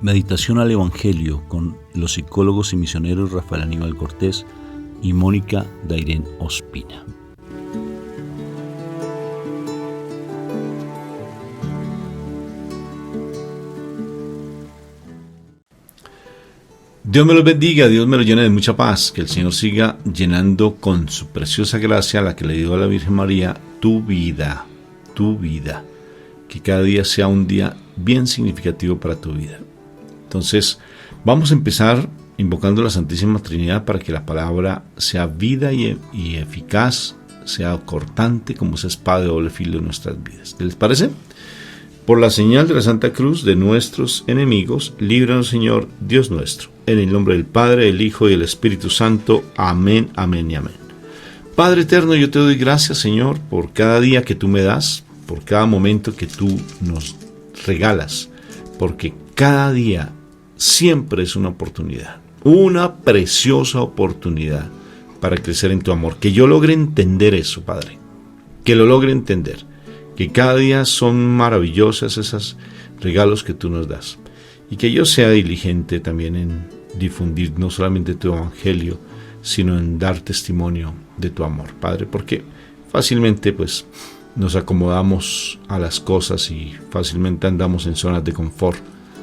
Meditación al Evangelio con los psicólogos y misioneros Rafael Aníbal Cortés y Mónica Dairén Ospina. Dios me los bendiga, Dios me los llene de mucha paz, que el Señor siga llenando con su preciosa gracia, la que le dio a la Virgen María, tu vida, que cada día sea un día bien significativo para tu vida. Entonces, vamos a empezar invocando la Santísima Trinidad para que la palabra sea vida y eficaz, sea cortante como esa espada de doble filo en nuestras vidas. ¿Les parece? Por la señal de la Santa Cruz de nuestros enemigos, líbranos, Señor, Dios nuestro. En el nombre del Padre, del Hijo y del Espíritu Santo. Amén, amén y amén. Padre eterno, yo te doy gracias, Señor, por cada día que tú me das, por cada momento que tú nos regalas, porque cada día siempre es una oportunidad, una preciosa oportunidad para crecer en tu amor. Que yo logre entender eso, Padre, que lo logre entender, que cada día son maravillosas esos regalos que tú nos das, y que yo sea diligente también en difundir no solamente tu evangelio, sino en dar testimonio de tu amor, Padre, porque fácilmente pues nos acomodamos a las cosas y fácilmente andamos en zonas de confort,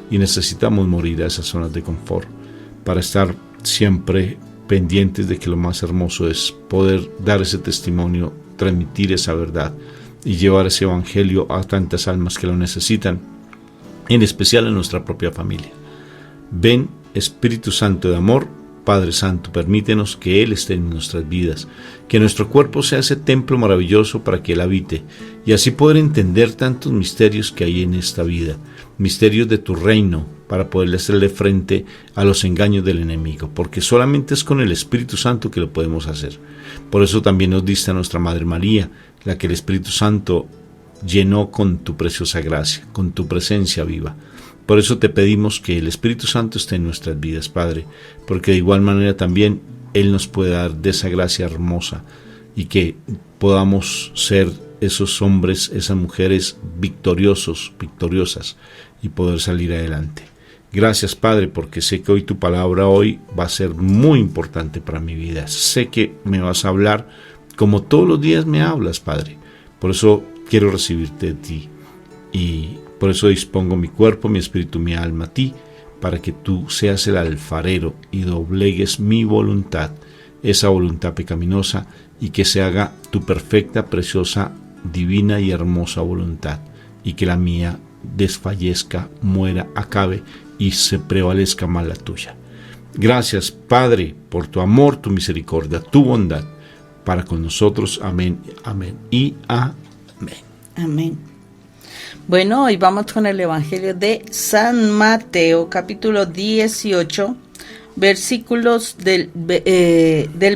y necesitamos morir a esas zonas de confort para estar siempre pendientes de que lo más hermoso es poder dar ese testimonio, transmitir esa verdad y llevar ese evangelio a tantas almas que lo necesitan, en especial en nuestra propia familia. Ven, Espíritu Santo de amor, Padre Santo, permítenos que Él esté en nuestras vidas, que nuestro cuerpo sea ese templo maravilloso para que Él habite, y así poder entender tantos misterios que hay en esta vida, misterios de tu reino, para poderle hacerle frente a los engaños del enemigo, porque solamente es con el Espíritu Santo que lo podemos hacer. Por eso también nos diste a nuestra Madre María, la que el Espíritu Santo llenó con tu preciosa gracia, con tu presencia viva. Por eso te pedimos que el Espíritu Santo esté en nuestras vidas, Padre, porque de igual manera también Él nos puede dar de esa gracia hermosa y que podamos ser esos hombres, esas mujeres victoriosas y poder salir adelante. Gracias, Padre, porque sé que hoy tu palabra va a ser muy importante para mi vida. Sé que me vas a hablar como todos los días me hablas, Padre. Por eso quiero recibirte de ti y por eso dispongo mi cuerpo, mi espíritu, mi alma a ti, para que tú seas el alfarero y doblegues mi voluntad, esa voluntad pecaminosa, y que se haga tu perfecta, preciosa, divina y hermosa voluntad, y que la mía desfallezca, muera, acabe y se prevalezca más la tuya. Gracias, Padre, por tu amor, tu misericordia, tu bondad para con nosotros. Amén, amén y amén. Amén. Bueno, hoy vamos con el Evangelio de San Mateo, capítulo 18, versículos del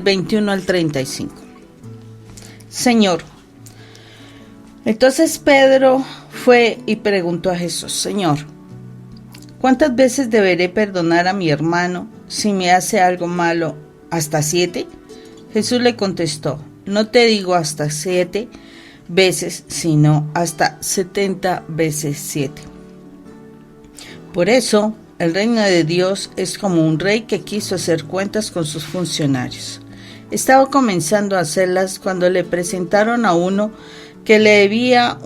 21 al 35. Señor. Entonces Pedro fue y preguntó a Jesús: Señor, ¿cuántas veces deberé perdonar a mi hermano si me hace algo malo? ¿Hasta 7? Jesús le contestó: no te digo hasta 7 veces, sino hasta 70 veces 7. Por eso, el reino de Dios es como un rey que quiso hacer cuentas con sus funcionarios. Estaba comenzando a hacerlas cuando le presentaron a uno que le debía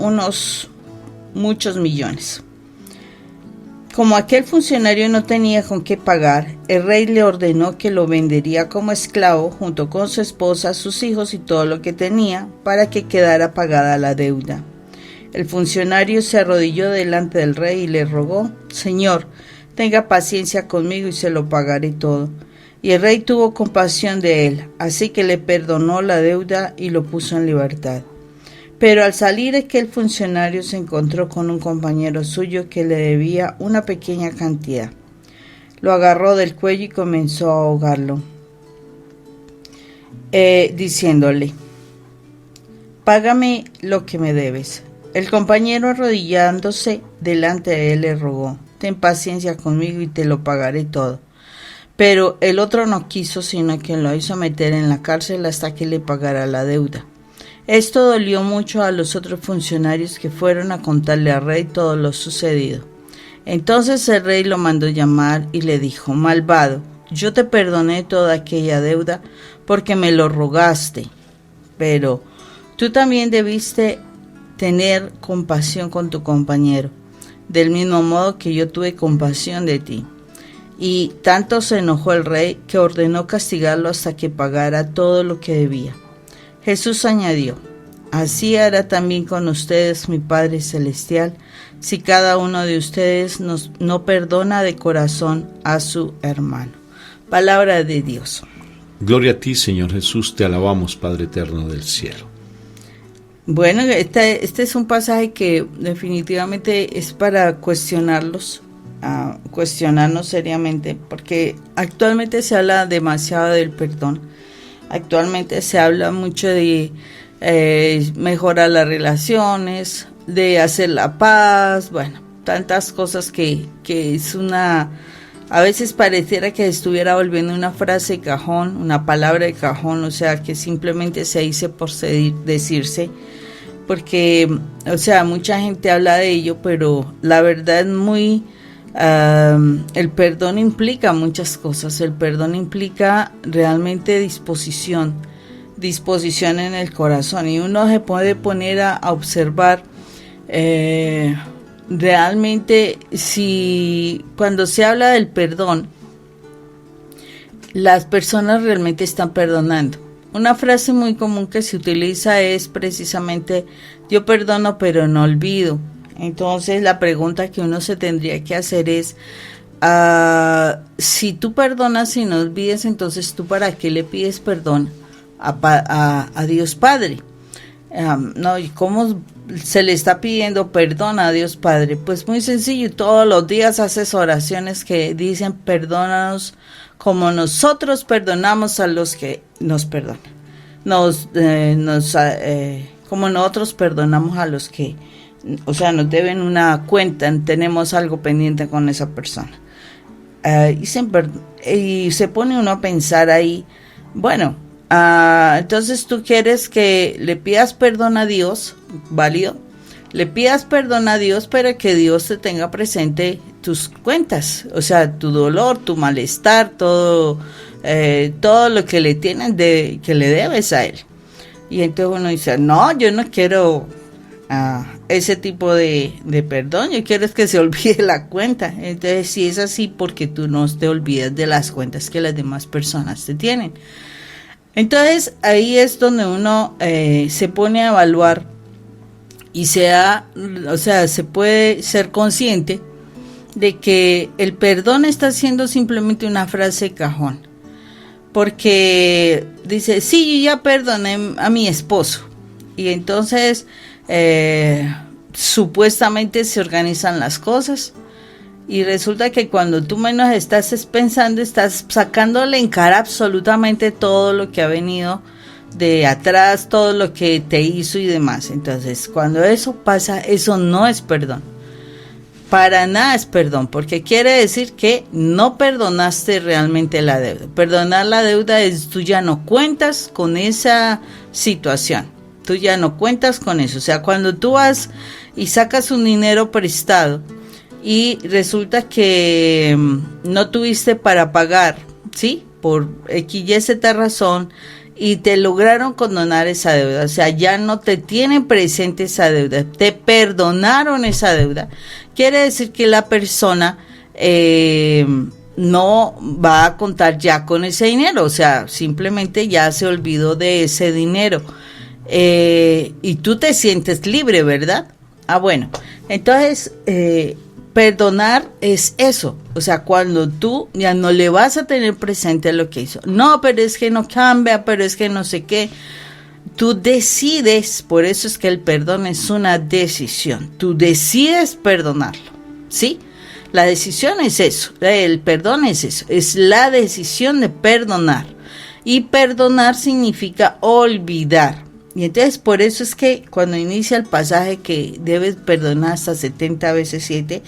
muchos millones. Como aquel funcionario no tenía con qué pagar, el rey le ordenó que lo vendería como esclavo junto con su esposa, sus hijos y todo lo que tenía para que quedara pagada la deuda. El funcionario se arrodilló delante del rey y le rogó: Señor, tenga paciencia conmigo y se lo pagaré todo. Y el rey tuvo compasión de él, así que le perdonó la deuda y lo puso en libertad. Pero al salir aquel funcionario se encontró con un compañero suyo que le debía una pequeña cantidad. Lo agarró del cuello y comenzó a ahogarlo, diciéndole: págame lo que me debes. El compañero, arrodillándose delante de él, le rogó: ten paciencia conmigo y te lo pagaré todo. Pero el otro no quiso, sino que lo hizo meter en la cárcel hasta que le pagara la deuda. Esto dolió mucho a los otros funcionarios que fueron a contarle al rey todo lo sucedido. Entonces el rey lo mandó llamar y le dijo: malvado, yo te perdoné toda aquella deuda porque me lo rogaste, pero tú también debiste tener compasión con tu compañero, del mismo modo que yo tuve compasión de ti. Y tanto se enojó el rey que ordenó castigarlo hasta que pagara todo lo que debía. Jesús añadió: así hará también con ustedes mi Padre Celestial, si cada uno de ustedes no perdona de corazón a su hermano. Palabra de Dios. Gloria a ti, Señor Jesús, te alabamos, Padre eterno del cielo. Bueno, este es un pasaje que definitivamente es para cuestionarnos seriamente, porque actualmente se habla demasiado del perdón. Actualmente se habla mucho de mejorar las relaciones, de hacer la paz, bueno, tantas cosas que es a veces pareciera que estuviera volviendo una frase de cajón, una palabra de cajón, o sea, que simplemente se dice por decirse, porque, o sea, mucha gente habla de ello, pero la verdad es muy... el perdón implica muchas cosas. El perdón implica realmente disposición en el corazón, y uno se puede poner a observar realmente si cuando se habla del perdón las personas realmente están perdonando. Una frase muy común que se utiliza es precisamente: yo perdono pero no olvido. Entonces la pregunta que uno se tendría que hacer es, si tú perdonas y no olvides, entonces tú ¿para qué le pides perdón a Dios Padre? No, ¿y cómo se le está pidiendo perdón a Dios Padre? Pues muy sencillo, todos los días haces oraciones que dicen: perdónanos como nosotros perdonamos a los que nos perdonan, como nosotros perdonamos a los que, o sea, nos deben una cuenta, tenemos algo pendiente con esa persona. Y se pone uno a pensar ahí, bueno, entonces tú quieres que le pidas perdón a Dios, válido, le pidas perdón a Dios, pero que Dios te tenga presente tus cuentas, o sea, tu dolor, tu malestar, todo lo que le tienen que le debes a él. Y entonces uno dice: no, yo no quiero ese tipo de perdón, yo quiero es que se olvide la cuenta. Entonces, si es así, porque tú no te olvidas de las cuentas que las demás personas te tienen. Entonces ahí es donde uno se pone a evaluar y se puede ser consciente de que el perdón está siendo simplemente una frase de cajón, porque dice: sí, yo ya perdoné a mi esposo, y entonces supuestamente se organizan las cosas, y resulta que cuando tú menos estás pensando, estás sacándole en cara absolutamente todo lo que ha venido de atrás, todo lo que te hizo y demás. Entonces, cuando eso pasa, eso no es perdón. Para nada es perdón, porque quiere decir que no perdonaste realmente la deuda. Perdonar la deuda es: tú ya no cuentas con esa situación, tú ya no cuentas con eso. O sea, cuando tú vas y sacas un dinero prestado y resulta que no tuviste para pagar, ¿sí? Por X y Z razón, y te lograron condonar esa deuda, o sea, ya no te tienen presente esa deuda, te perdonaron esa deuda, quiere decir que la persona no va a contar ya con ese dinero, o sea, simplemente ya se olvidó de ese dinero, y tú te sientes libre, ¿verdad? Bueno, entonces perdonar es eso, o sea, cuando tú ya no le vas a tener presente lo que hizo. No, pero es que no cambia, pero es que no sé qué. Tú decides, por eso es que el perdón es una decisión. Tú decides perdonarlo, ¿sí? La decisión es eso, el perdón es eso, es la decisión de perdonar. Y perdonar significa olvidar. Y entonces por eso es que cuando inicia el pasaje que debes perdonar hasta 70 veces 7,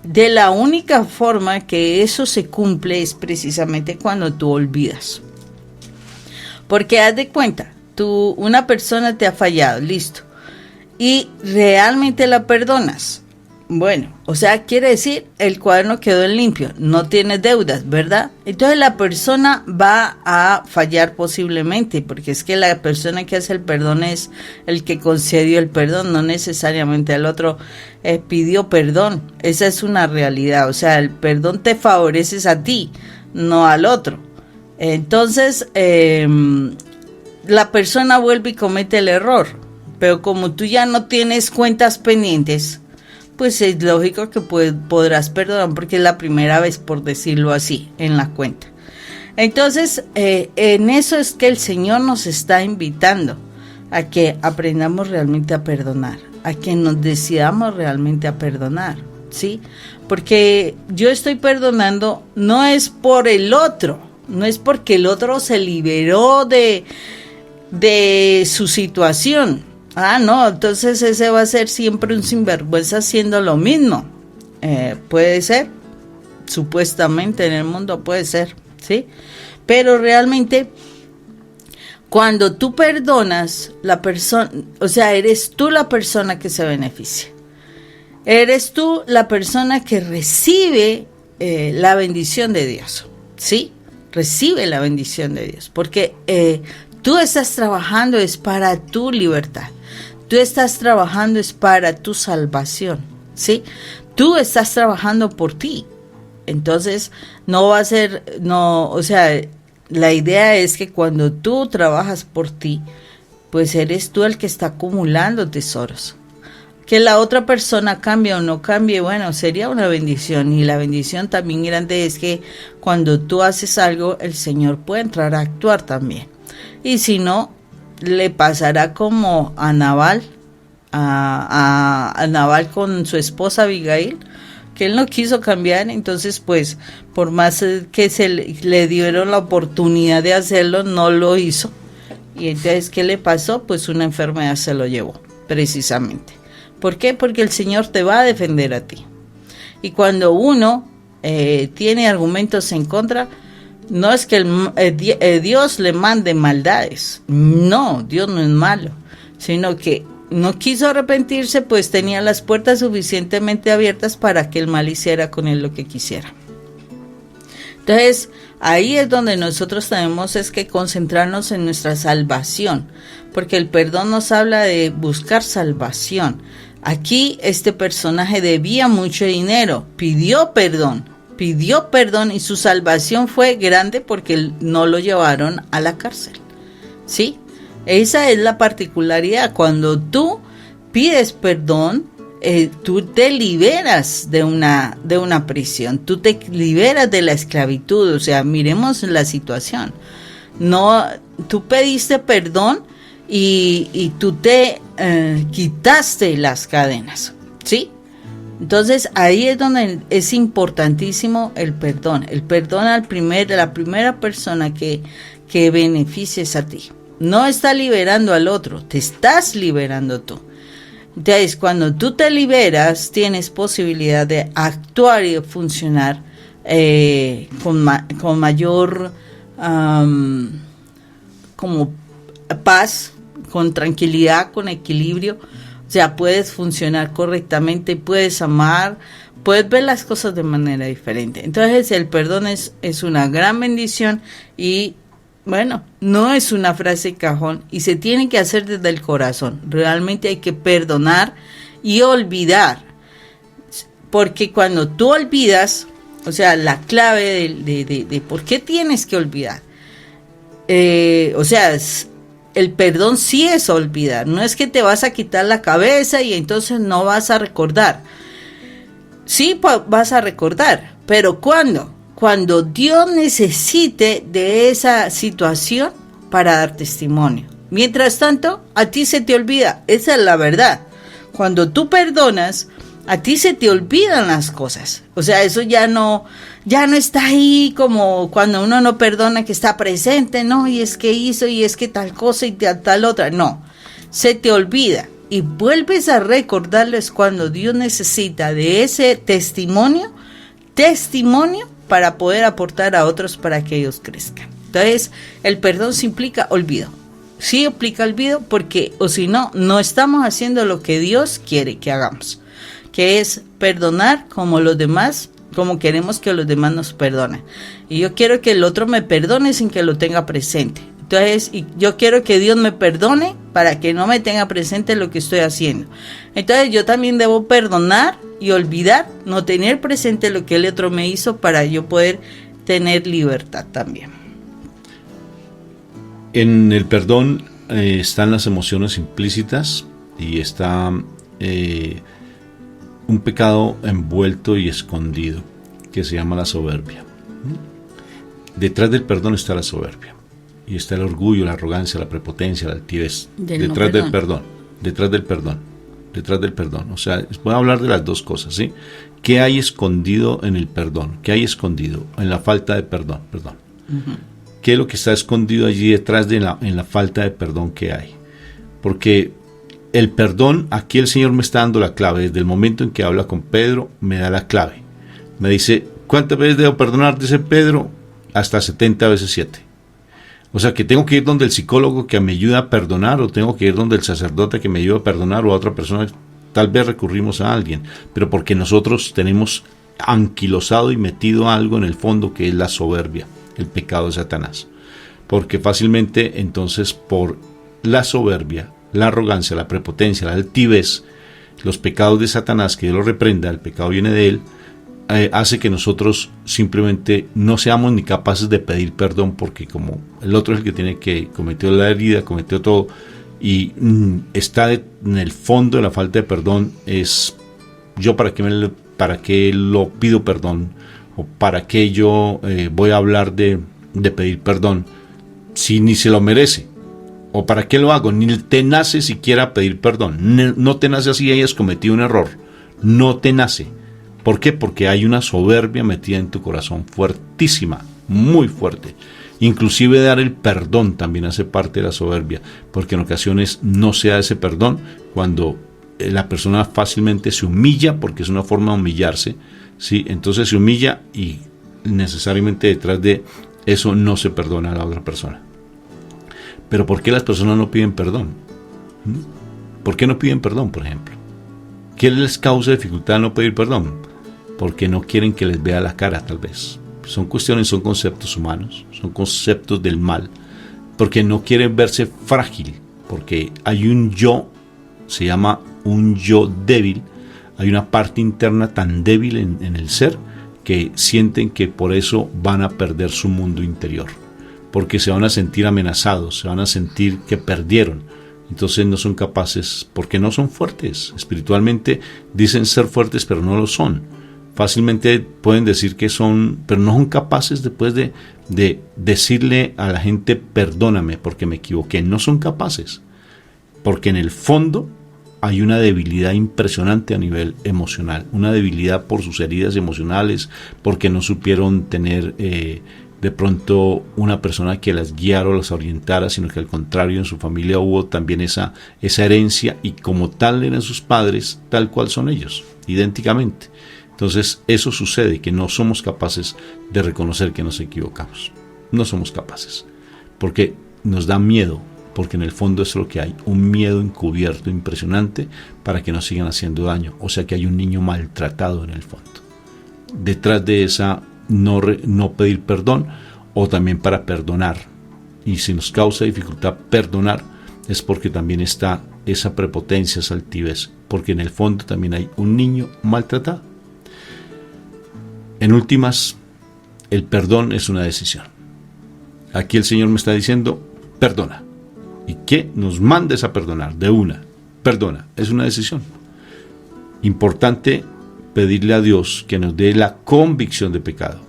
de la única forma que eso se cumple es precisamente cuando tú olvidas. Porque haz de cuenta, una persona te ha fallado, listo, y realmente la perdonas. Bueno, o sea, quiere decir, el cuaderno quedó en limpio, no tienes deudas, ¿verdad? Entonces la persona va a fallar posiblemente, porque es que la persona que hace el perdón es el que concedió el perdón, no necesariamente el otro pidió perdón. Esa es una realidad, o sea, el perdón te favorece a ti, no al otro. Entonces, la persona vuelve y comete el error, pero como tú ya no tienes cuentas pendientes, pues es lógico que podrás perdonar porque es la primera vez, por decirlo así, en la cuenta. Entonces, en eso es que el Señor nos está invitando a que aprendamos realmente a perdonar, a que nos decidamos realmente a perdonar, ¿sí? Porque yo estoy perdonando no es por el otro, no es porque el otro se liberó de su situación. No, entonces ese va a ser siempre un sinvergüenza haciendo lo mismo. Puede ser, supuestamente en el mundo puede ser, ¿sí? Pero realmente, cuando tú perdonas, la persona, o sea, eres tú la persona que se beneficia. Eres tú la persona que recibe la bendición de Dios, ¿sí? Recibe la bendición de Dios, porque tú estás trabajando es para tu libertad. Tú estás trabajando es para tu salvación, ¿sí? Tú estás trabajando por ti. Entonces, no va a ser, o sea, la idea es que cuando tú trabajas por ti, pues eres tú el que está acumulando tesoros. Que la otra persona cambie o no cambie, bueno, sería una bendición. Y la bendición también grande es que cuando tú haces algo, el Señor puede entrar a actuar también. Y si no, le pasará como a Nabal, a Nabal con su esposa Abigail, que él no quiso cambiar. Entonces, pues, por más que le dieron la oportunidad de hacerlo, no lo hizo. Y entonces, ¿qué le pasó? Pues una enfermedad se lo llevó, precisamente. ¿Por qué? Porque el Señor te va a defender a ti. Y cuando uno tiene argumentos en contra, no es que Dios le mande maldades. No, Dios no es malo, sino que no quiso arrepentirse, pues tenía las puertas suficientemente abiertas para que el mal hiciera con él lo que quisiera. Entonces, ahí es donde nosotros tenemos es que concentrarnos en nuestra salvación, porque el perdón nos habla de buscar salvación. Aquí este personaje debía mucho dinero, pidió perdón y su salvación fue grande porque no lo llevaron a la cárcel, ¿sí? Esa es la particularidad. Cuando tú pides perdón, tú te liberas de una prisión, tú te liberas de la esclavitud. O sea, miremos la situación. No, tú pediste perdón y tú te quitaste las cadenas, ¿sí? Entonces ahí es donde es importantísimo el perdón. El perdón a la primera persona que beneficies a ti. No está liberando al otro, te estás liberando tú. Entonces, cuando tú te liberas, tienes posibilidad de actuar y de funcionar con mayor como paz, con tranquilidad, con equilibrio. O sea, puedes funcionar correctamente, puedes amar, puedes ver las cosas de manera diferente. Entonces, el perdón es una gran bendición y, bueno, no es una frase cajón y se tiene que hacer desde el corazón. Realmente hay que perdonar y olvidar. Porque cuando tú olvidas, o sea, la clave de por qué tienes que olvidar. O sea, el perdón sí es olvidar. No es que te vas a quitar la cabeza y entonces no vas a recordar. Sí vas a recordar, pero ¿cuándo? Cuando Dios necesite de esa situación para dar testimonio. Mientras tanto, a ti se te olvida. Esa es la verdad. Cuando tú perdonas, a ti se te olvidan las cosas. O sea, eso ya no está ahí como cuando uno no perdona, que está presente, ¿no? Y es que hizo, y es que tal cosa y tal otra. No, se te olvida. Y vuelves a recordarles cuando Dios necesita de ese testimonio para poder aportar a otros para que ellos crezcan. Entonces, el perdón se implica olvido. sí aplica el video, porque o si no, no estamos haciendo lo que Dios quiere que hagamos, que es perdonar como los demás, como queremos que los demás nos perdonen. Y yo quiero que el otro me perdone sin que lo tenga presente. Entonces, y yo quiero que Dios me perdone para que no me tenga presente lo que estoy haciendo. Entonces, yo también debo perdonar y olvidar, no tener presente lo que el otro me hizo para yo poder tener libertad también. En el perdón están las emociones implícitas y está un pecado envuelto y escondido que se llama la soberbia. Detrás del perdón está la soberbia y está el orgullo, la arrogancia, la prepotencia, la altivez. Detrás del perdón. O sea, voy a hablar de las dos cosas, ¿sí? ¿Qué hay escondido en el perdón? ¿Qué hay escondido en la falta de perdón? Uh-huh. ¿Qué es lo que está escondido allí detrás en la falta de perdón que hay? Porque el perdón, aquí el Señor me está dando la clave. Desde el momento en que habla con Pedro, me da la clave. Me dice, ¿cuántas veces debo perdonar? Dice Pedro, hasta 70 veces 7. O sea, que tengo que ir donde el psicólogo que me ayuda a perdonar, o tengo que ir donde el sacerdote que me ayuda a perdonar, o a otra persona. Tal vez recurrimos a alguien, pero porque nosotros tenemos anquilosado y metido algo en el fondo que es la soberbia, el pecado de Satanás. Porque fácilmente, entonces, por la soberbia, la arrogancia, la prepotencia, la altivez, los pecados de Satanás, que Dios lo reprenda, el pecado viene de él, hace que nosotros simplemente no seamos ni capaces de pedir perdón, porque como el otro es el que tiene que cometió la herida, cometió todo, y está en el fondo de la falta de perdón, es yo para qué lo pido perdón, o para qué yo voy a hablar de pedir perdón, si ni se lo merece. ¿O para qué lo hago? Ni te nace siquiera pedir perdón. No te nace así, hayas cometido un error. No te nace. ¿Por qué? Porque hay una soberbia metida en tu corazón fuertísima, muy fuerte. Inclusive dar el perdón también hace parte de la soberbia, porque en ocasiones no se da ese perdón cuando la persona fácilmente se humilla, porque es una forma de humillarse, ¿sí? Entonces se humilla y necesariamente detrás de eso no se perdona a la otra persona. Pero ¿por qué las personas no piden perdón? ¿Por qué no piden perdón, por ejemplo? ¿Qué les causa dificultad no pedir perdón? Porque no quieren que les vea la cara, tal vez. Son conceptos humanos, son conceptos del mal. Porque no quieren verse frágil, porque hay un yo, se llama un yo débil, hay una parte interna tan débil en el ser que sienten que por eso van a perder su mundo interior. Porque se van a sentir amenazados, se van a sentir que perdieron. Entonces no son capaces, porque no son fuertes. Espiritualmente dicen ser fuertes, pero no lo son. Fácilmente pueden decir que son, pero no son capaces después de decirle a la gente, perdóname porque me equivoqué. No son capaces, porque en el fondo hay una debilidad impresionante a nivel emocional. Una debilidad por sus heridas emocionales, porque no supieron tener de pronto una persona que las guiara o las orientara, sino que al contrario en su familia hubo también esa herencia, y como tal eran sus padres, tal cual son ellos, idénticamente. Entonces eso sucede, que no somos capaces de reconocer que nos equivocamos. No somos capaces, porque nos da miedo, porque en el fondo es lo que hay, un miedo encubierto impresionante para que nos sigan haciendo daño. O sea que hay un niño maltratado en el fondo. Detrás de esa no pedir perdón, o también para perdonar, y si nos causa dificultad perdonar, es porque también está esa prepotencia, esa altivez, porque en el fondo también hay un niño maltratado. En últimas, el perdón es una decisión. Aquí el Señor me está diciendo, perdona, y que nos mandes a perdonar de una. Perdona, es una decisión. Importante pedirle a Dios que nos dé la convicción de pecado,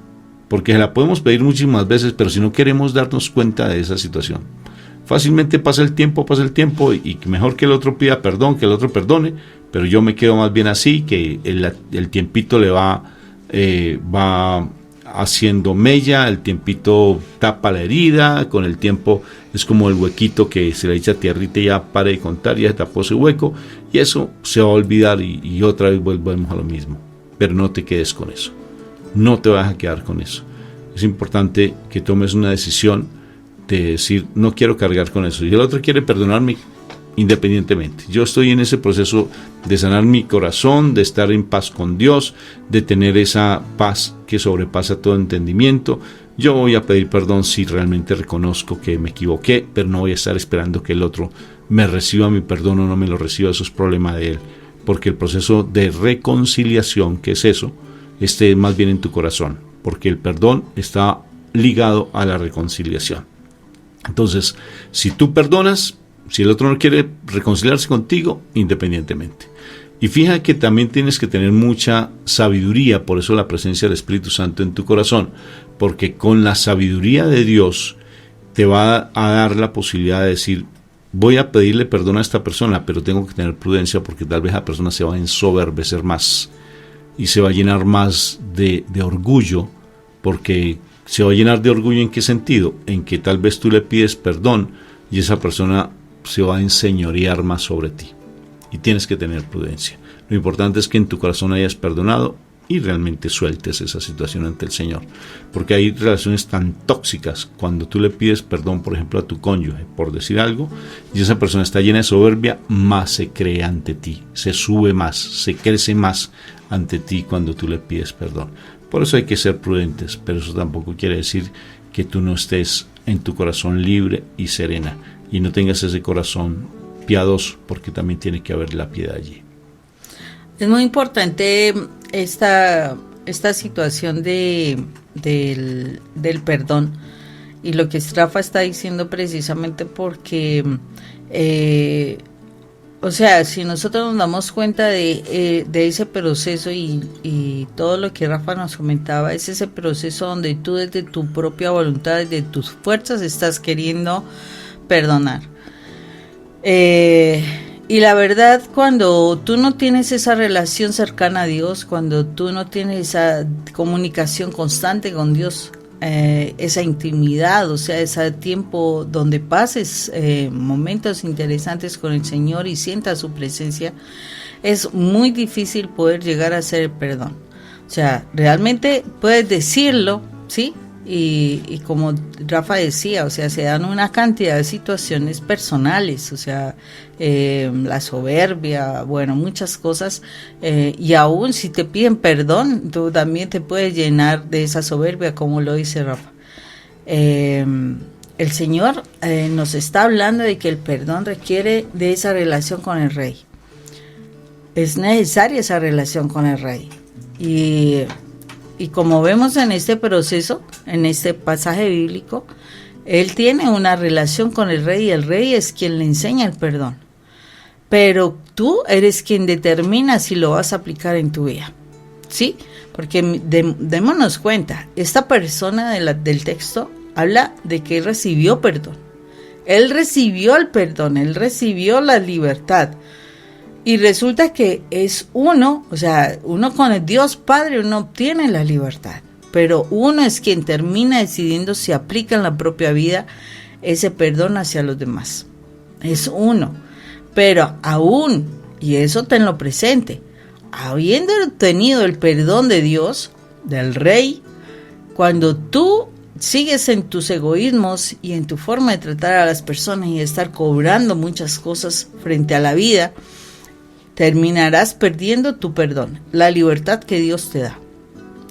porque se la podemos pedir muchísimas veces, pero si no queremos darnos cuenta de esa situación, fácilmente pasa el tiempo y mejor que el otro pida perdón, que el otro perdone, pero yo me quedo más bien así, que el tiempito le va haciendo mella, el tiempito tapa la herida, con el tiempo es como el huequito que se le echa tierrita y ya para de contar, ya se tapó ese hueco, y eso se va a olvidar y otra vez volvemos a lo mismo. Pero no te quedes con eso, no te vas a quedar con eso. Es importante que tomes una decisión, decir, no quiero cargar con eso, y el otro quiere perdonarme independientemente. Yo estoy en ese proceso de sanar mi corazón, de estar en paz con Dios, de tener esa paz que sobrepasa todo entendimiento. Yo voy a pedir perdón si realmente reconozco que me equivoqué, pero no voy a estar esperando que el otro me reciba mi perdón o no me lo reciba. Eso es problema de él, porque el proceso de reconciliación, que es eso, esté más bien en tu corazón, porque el perdón está ligado a la reconciliación. Entonces, si tú perdonas, si el otro no quiere reconciliarse contigo, independientemente. Y fija que también tienes que tener mucha sabiduría, por eso la presencia del Espíritu Santo en tu corazón, porque con la sabiduría de Dios te va a dar la posibilidad de decir, voy a pedirle perdón a esta persona, pero tengo que tener prudencia porque tal vez la persona se va a ensoberbecer más y se va a llenar más de orgullo, porque se va a llenar de orgullo ¿en qué sentido? En que tal vez tú le pides perdón y esa persona se va a enseñorear más sobre ti, y tienes que tener prudencia. Lo importante es que en tu corazón hayas perdonado y realmente sueltes esa situación ante el Señor, porque hay relaciones tan tóxicas cuando tú le pides perdón, por ejemplo, a tu cónyuge por decir algo, y esa persona está llena de soberbia, más se cree ante ti, se sube más, se crece más ante ti cuando tú le pides perdón. Por eso hay que ser prudentes, pero eso tampoco quiere decir que tú no estés en tu corazón libre y serena y no tengas ese corazón piadoso, porque también tiene que haber la piedad allí. Es muy importante esta situación del perdón, y lo que Rafa está diciendo precisamente porque o sea, si nosotros nos damos cuenta de ese proceso y todo lo que Rafa nos comentaba, es ese proceso donde tú desde tu propia voluntad, desde tus fuerzas estás queriendo perdonar. Y la verdad, cuando tú no tienes esa relación cercana a Dios, cuando tú no tienes esa comunicación constante con Dios, esa intimidad, o sea, ese tiempo donde pases momentos interesantes con el Señor y sientas su presencia, es muy difícil poder llegar a hacer el perdón. O sea, realmente puedes decirlo, ¿sí? Y como Rafa decía, o sea, se dan una cantidad de situaciones personales, o sea, la soberbia, bueno, muchas cosas, y aún si te piden perdón, tú también te puedes llenar de esa soberbia, como lo dice Rafa. El Señor nos está hablando de que el perdón requiere de esa relación con el Rey. Es necesaria esa relación con el Rey. Y como vemos en este proceso, en este pasaje bíblico, él tiene una relación con el Rey y el Rey es quien le enseña el perdón. Pero tú eres quien determina si lo vas a aplicar en tu vida, ¿sí? Porque démonos cuenta, esta persona del texto habla de que él recibió perdón. Él recibió el perdón, él recibió la libertad. Y resulta que es uno, o sea, uno con el Dios Padre, uno obtiene la libertad. Pero uno es quien termina decidiendo si aplica en la propia vida ese perdón hacia los demás. Es uno. Pero aún, y eso tenlo presente, habiendo obtenido el perdón de Dios, del Rey, cuando tú sigues en tus egoísmos y en tu forma de tratar a las personas y de estar cobrando muchas cosas frente a la vida, terminarás perdiendo tu perdón, la libertad que Dios te da.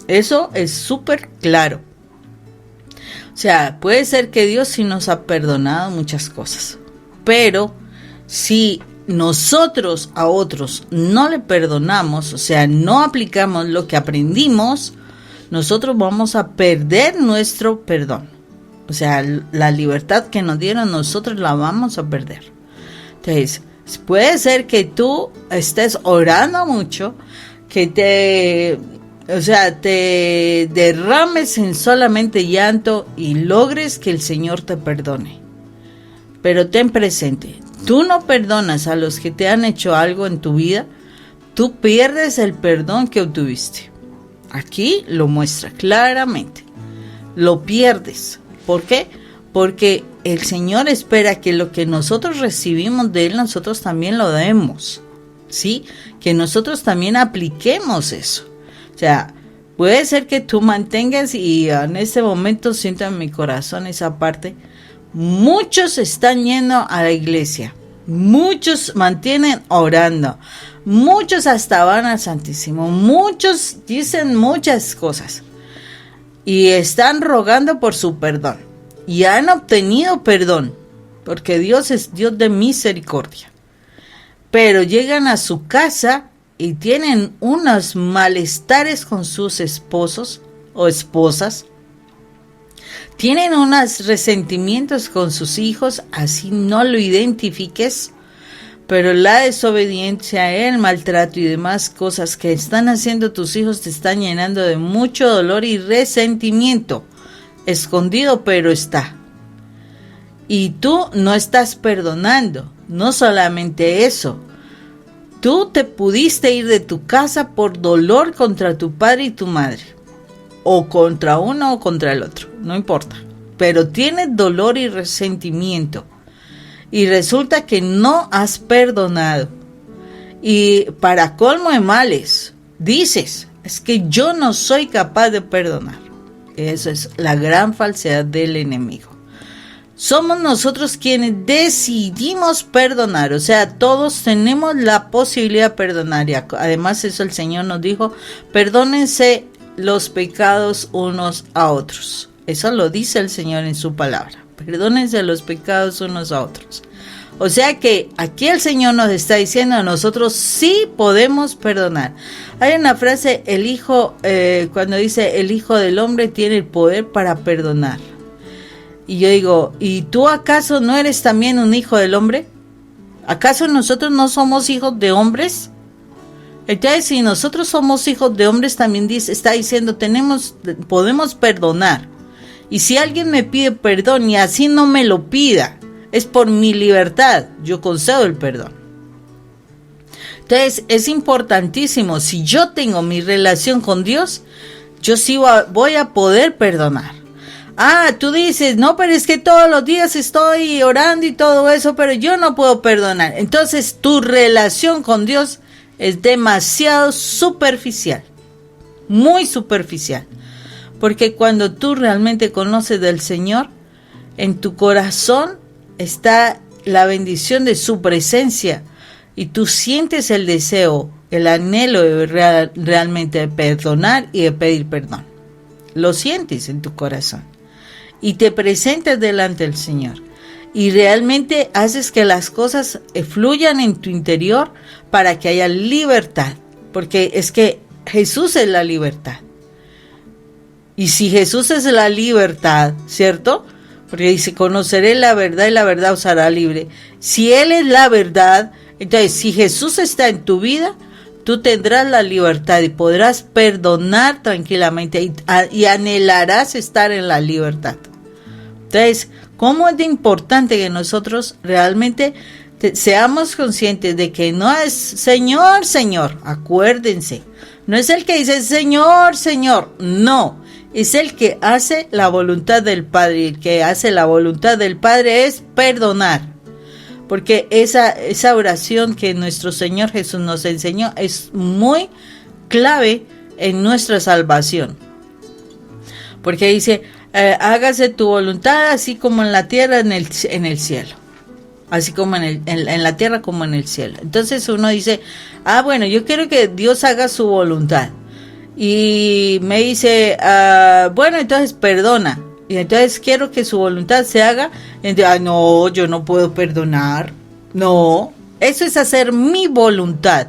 Eso es súper claro. O sea, puede ser que Dios sí nos ha perdonado muchas cosas, pero si nosotros a otros no le perdonamos, o sea, no aplicamos lo que aprendimos, nosotros vamos a perder nuestro perdón. O sea, la libertad que nos dieron, nosotros la vamos a perder. Entonces, puede ser que tú estés orando mucho, que te derrames en solamente llanto y logres que el Señor te perdone. Pero ten presente, tú no perdonas a los que te han hecho algo en tu vida, tú pierdes el perdón que obtuviste. Aquí lo muestra claramente. Lo pierdes. ¿Por qué? Porque el Señor espera que lo que nosotros recibimos de Él, nosotros también lo demos, ¿sí? Que nosotros también apliquemos eso. O sea, puede ser que tú mantengas, y en este momento siento en mi corazón esa parte, Muchos están yendo a la iglesia, muchos mantienen orando, muchos hasta van al Santísimo, muchos dicen muchas cosas y están rogando por su perdón y han obtenido perdón, porque Dios es Dios de misericordia. Pero llegan a su casa y tienen unos malestares con sus esposos o esposas, tienen unos resentimientos con sus hijos, así no lo identifiques, pero la desobediencia, el maltrato y demás cosas que están haciendo tus hijos te están llenando de mucho dolor y resentimiento, escondido pero está. Y tú no estás perdonando, no solamente eso, tú te pudiste ir de tu casa por dolor contra tu padre y tu madre, o contra uno o contra el otro, no importa, pero tienes dolor y resentimiento, y resulta que no has perdonado, y para colmo de males, dices, es que yo no soy capaz de perdonar. Eso es la gran falsedad del enemigo. Somos nosotros quienes decidimos perdonar, o sea, todos tenemos la posibilidad de perdonar, y además eso el Señor nos dijo, perdónense los pecados unos a otros. Eso lo dice el Señor en su palabra, perdónense los pecados unos a otros. O sea que aquí el Señor nos está diciendo a nosotros sí podemos perdonar. Hay una frase, el hijo, cuando dice el Hijo del Hombre tiene el poder para perdonar. Y yo digo, ¿y tú acaso no eres también un hijo del hombre? ¿Acaso nosotros no somos hijos de hombres? Entonces, si nosotros somos hijos de hombres, también está diciendo, podemos perdonar. Y si alguien me pide perdón y así no me lo pida, es por mi libertad, yo concedo el perdón. Entonces, es importantísimo, si yo tengo mi relación con Dios, yo sí voy a poder perdonar. Ah, tú dices, no, pero es que todos los días estoy orando y todo eso, pero yo no puedo perdonar. Entonces, tu relación con Dios es demasiado superficial, muy superficial. Porque cuando tú realmente conoces del Señor, en tu corazón está la bendición de su presencia y tú sientes el deseo, el anhelo de realmente de perdonar y de pedir perdón. Lo sientes en tu corazón y te presentas delante del Señor y realmente haces que las cosas fluyan en tu interior para que haya libertad, porque es que Jesús es la libertad. Y si Jesús es la libertad, ¿cierto? Porque dice, conoceré la verdad y la verdad os hará libre. Si Él es la verdad, entonces si Jesús está en tu vida, tú tendrás la libertad y podrás perdonar tranquilamente y anhelarás estar en la libertad. Entonces, ¿cómo es de importante que nosotros realmente seamos conscientes de que no es Señor, Señor? Acuérdense, no es el que dice Señor, Señor, no. Es el que hace la voluntad del Padre. Y el que hace la voluntad del Padre es perdonar. Porque esa oración que nuestro Señor Jesús nos enseñó es muy clave en nuestra salvación. Porque dice, hágase tu voluntad así como en la tierra, en el cielo. Así como en la tierra como en el cielo. Entonces uno dice, bueno, yo quiero que Dios haga su voluntad. Y me dice, bueno, entonces perdona. Y entonces quiero que su voluntad se haga. Entonces, no, yo no puedo perdonar. No, eso es hacer mi voluntad.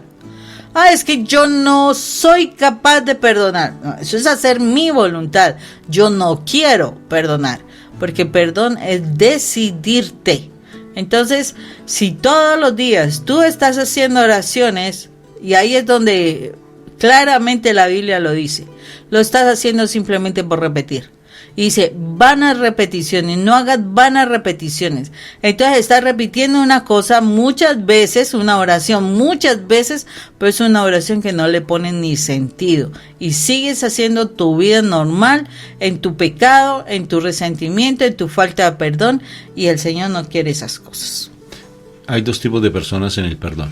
Es que yo no soy capaz de perdonar. No, eso es hacer mi voluntad. Yo no quiero perdonar. Porque perdón es decidirte. Entonces, si todos los días tú estás haciendo oraciones, y ahí es donde claramente la Biblia lo dice, lo estás haciendo simplemente por repetir. Y dice, vanas repeticiones, no hagas vanas repeticiones. Entonces estás repitiendo una cosa muchas veces, una oración muchas veces, pero es una oración que no le pone ni sentido. Y sigues haciendo tu vida normal, en tu pecado, en tu resentimiento, en tu falta de perdón, y el Señor no quiere esas cosas. Hay dos tipos de personas en el perdón.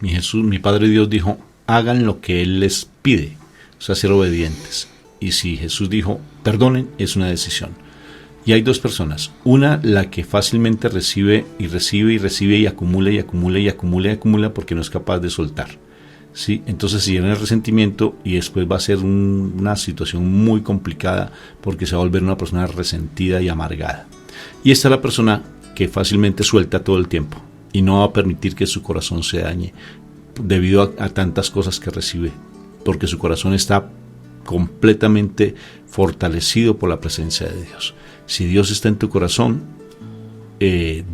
Mi Padre Dios dijo, hagan lo que Él les pide, o sea, ser obedientes. Y si Jesús dijo, perdonen, es una decisión. Y hay dos personas. Una, la que fácilmente recibe y recibe y recibe y acumula y acumula y acumula y acumula porque no es capaz de soltar. ¿Sí? Entonces se llena el resentimiento y después va a ser una situación muy complicada porque se va a volver una persona resentida y amargada. Y esta es la persona que fácilmente suelta todo el tiempo y no va a permitir que su corazón se dañe debido a tantas cosas que recibe, porque su corazón está completamente fortalecido por la presencia de Dios. Si Dios está en tu corazón,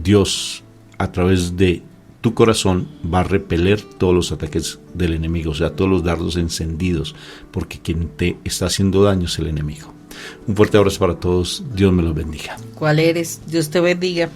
Dios a través de tu corazón va a repeler todos los ataques del enemigo, o sea, todos los dardos encendidos, porque quien te está haciendo daño es el enemigo. Un fuerte abrazo para todos, Dios me los bendiga. ¿Cuál eres? Dios te bendiga.